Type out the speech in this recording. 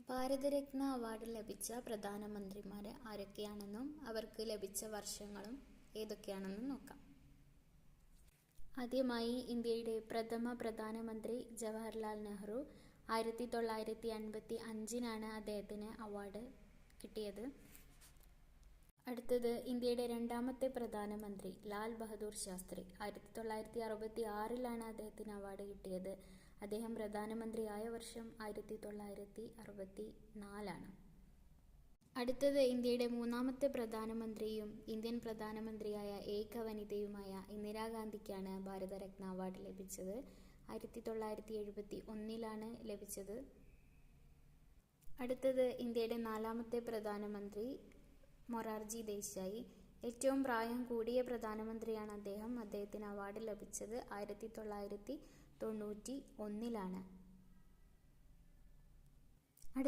Bharat Ratna award ലഭിച്ച പ്രധാനമന്ത്രിമാർ ആരൊക്കെയാണെന്നും അവർക്ക് ലഭിച്ച വർഷങ്ങളും ഏതൊക്കെയാണെന്നും നോക്കാം. ആദ്യമായി ഇന്ത്യയുടെ പ്രഥമ പ്രധാനമന്ത്രി ജവഹർലാൽ നെഹ്റു 1955 അദ്ദേഹത്തിന് അവാർഡ് കിട്ടിയത്. അടുത്തത് ഇന്ത്യയുടെ രണ്ടാമത്തെ പ്രധാനമന്ത്രി ലാൽ ബഹദൂർ ശാസ്ത്രി. 1966 അദ്ദേഹത്തിന് അവാർഡ് കിട്ടിയത്. അദ്ദേഹം പ്രധാനമന്ത്രിയായ വർഷം 1964. അടുത്തത് ഇന്ത്യയുടെ മൂന്നാമത്തെ പ്രധാനമന്ത്രിയും ഇന്ത്യൻ പ്രധാനമന്ത്രിയായ ഏക വനിതയുമായ ഇന്ദിരാഗാന്ധിക്കാണ് ഭാരതരത്ന അവാർഡ് ലഭിച്ചത്. 1971 ലഭിച്ചത്. അടുത്തത് ഇന്ത്യയുടെ നാലാമത്തെ പ്രധാനമന്ത്രി മൊറാർജി ദേശായി. ഏറ്റവും പ്രായം കൂടിയ പ്രധാനമന്ത്രിയാണ് അദ്ദേഹം. അദ്ദേഹത്തിന് അവാർഡ് ലഭിച്ചത് 1991.